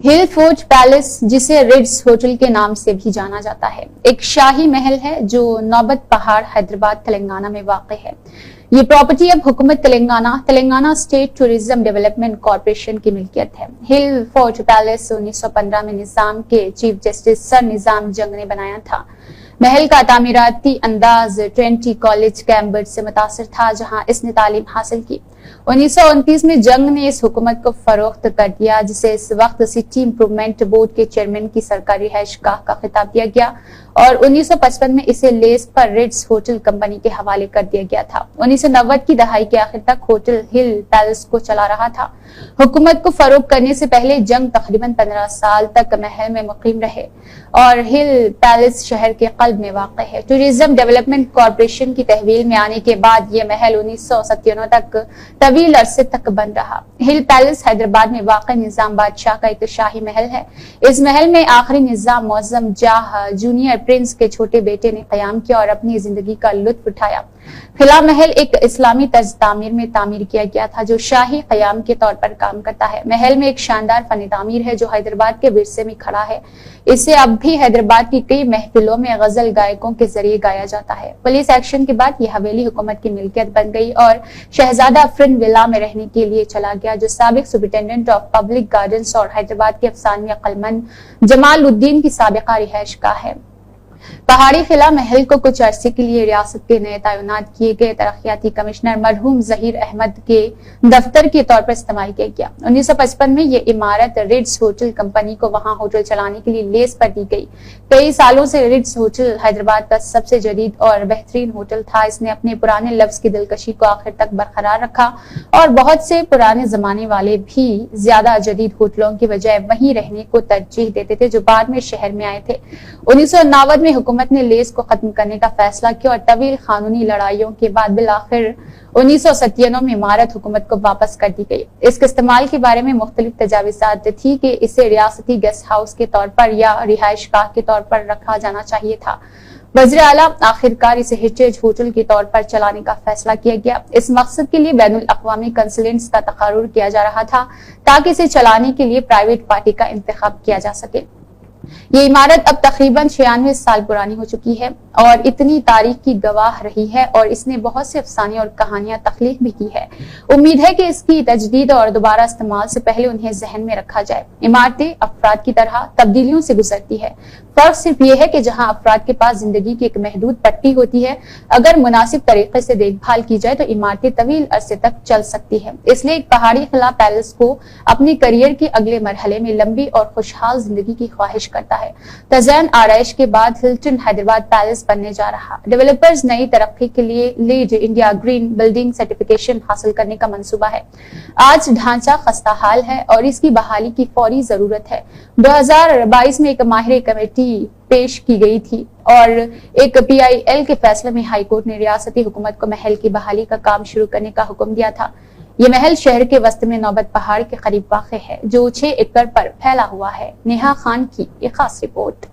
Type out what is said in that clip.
ہل fort palace, جسے reads hotel کے نام سے بھی جانا جاتا ہے، ایک شاہی محل ہے جو نوبت پہاڑ، حیدرآباد، تلنگانہ میں واقع ہے۔ یہ پراپرٹی اب حکومت Telangana state tourism development corporation کی ملکیت ہے۔ ہل فورٹ پیلس 1915 میں نظام کے چیف جسٹس سر نظام جنگ نے بنایا تھا۔ محل کا تعمیراتی انداز ٹرینٹی کالج کیمبرج سے متاثر تھا، جہاں اس نے تعلیم حاصل کی۔ 1929 میں جنگ نے اس حکومت کو فروخت کر دیا، جسے اس وقت سٹی امپرومنٹ بورڈ کے چیئرمین کی سرکاری رہائش گاہ کا خطاب دیا گیا اور 1955 میں اسے لیز پر ریڈز ہوٹل کمپنی کے حوالے کر دیا گیا تھا۔ 1990 کی دہائی کے آخر تک ہوٹل ہل پیلس کو چلا رہا تھا۔ حکومت کو فروخت کرنے سے پہلے جنگ تقریباً 15 سال تک محل میں مقیم رہے اور ہل پیلس شہر کے قلب میں واقع ہے۔ ٹورزم ڈیولپمنٹ کارپوریشن کی تحویل میں آنے کے بعد یہ محل 1997 تک طویل عرصے تک بند رہا۔ ہل پیلس حیدرآباد میں واقع نظام بادشاہ کا ایک شاہی محل ہے۔ اس محل میں آخری نظام معظم جاہ جونیئر پرنس کے چھوٹے بیٹے نے قیام کیا اور اپنی زندگی کا لطف اٹھایا۔ خلا محل ایک اسلامی طرز تعمیر میں تعمیر کیا گیا تھا جو شاہی قیام کے طور پر کام کرتا ہے۔ محل میں ایک شاندار فن تعمیر ہے جو حیدرآباد کے ورثے میں کھڑا ہے۔ اسے اب بھی حیدرآباد کی کئی محفلوں میں غزل گائکوں کے ذریعے گایا جاتا ہے۔ پولیس ایکشن کے بعد یہ حویلی حکومت کی ملکیت بن گئی اور شہزادہ فرن ولا میں رہنے کے لیے چلا گیا، جو سابق سپرنٹینڈنٹ آف پبلک گارڈنز اور حیدرآباد کے افسانوی عقلمند جمال الدین کی سابقہ رہائش گاہ ہے۔ پہاڑی قلعہ محل کو کچھ عرصے کے لیے ریاست کے نئے تعینات کیے گئے ترقیاتی کمشنر مرحوم ظہیر احمد کے دفتر کے طور پر استعمال کیا گیا۔ 1955 میں یہ عمارت ریڈز ہوٹل کمپنی کو وہاں ہوٹل چلانے کے لیے لیز پر دی گئی۔ کئی سالوں سے ریڈز ہوٹل حیدرآباد کا سب سے جدید اور بہترین ہوٹل تھا۔ اس نے اپنے پرانے لفظ کی دلکشی کو آخر تک برقرار رکھا اور بہت سے پرانے زمانے والے بھی زیادہ جدید ہوٹلوں کی بجائے وہیں رہنے کو ترجیح دیتے تھے جو بعد میں شہر میں آئے تھے۔ 1959 میں حکومت نے لیز کو ختم کرنے کا فیصلہ کیا اور طویل قانونی لڑائیوں کے بعد بالآخر 1997 میں عمارت حکومت کو واپس کر دی گئی۔ اس کے استعمال کے بارے میں مختلف تجاویزات تھی کہ اسے ریاستی گیسٹ ہاؤس کے طور پر یا رہائش گاہ کے طور پر رکھا جانا چاہیے تھا۔ وزیر اعلیٰ آخرکار اسے ہیریٹیج ہوٹل کے طور پر چلانے کا فیصلہ کیا گیا۔ اس مقصد کے لیے بین الاقوامی کنسلٹنٹس کا تقرر کیا جا رہا تھا تاکہ اسے چلانے کے لیے پرائیویٹ پارٹی کا انتخاب کیا جا سکے۔ یہ عمارت اب تقریباً 96 سال پرانی ہو چکی ہے اور اتنی تاریخ کی گواہ رہی ہے اور اس نے بہت سے افسانے اور کہانیاں تخلیق بھی کی ہے۔ امید ہے کہ اس کی تجدید اور دوبارہ استعمال سے پہلے انہیں ذہن میں رکھا جائے۔ عمارتیں افراد کی طرح تبدیلیوں سے گزرتی ہے۔ فرق صرف یہ ہے کہ جہاں افراد کے پاس زندگی کی ایک محدود پٹی ہوتی ہے، اگر مناسب طریقے سے دیکھ بھال کی جائے تو عمارتیں طویل عرصے تک چل سکتی ہیں۔ اس لیے ایک پہاڑی قلعہ پیلس کو اپنی کیریئر کے اگلے مرحلے میں لمبی اور خوشحال زندگی کی خواہش کرتا ہے۔ تزئین آرائش کے بعد ہلٹن حیدرآباد پیلس بننے جا رہا۔ ڈیولپرز نئی ترقی کے لیے lead India green building certification حاصل کرنے کا منصوبہ ہے۔ آج ڈھانچہ خستہ حال ہے اور اس کی بحالی کی فوری ضرورت ہے۔ 2022 میں ایک ماہر کمیٹی پیش کی گئی تھی اور ایک PIL کے فیصلے میں ہائی کورٹ نے ریاستی حکومت کو محل کی بحالی کا کام شروع کرنے کا حکم دیا تھا۔ یہ محل شہر کے وسط میں نوبت پہاڑ کے قریب واقع ہے جو 6 ایکڑ پر پھیلا ہوا ہے۔ نیہا خان کی یہ خاص رپورٹ۔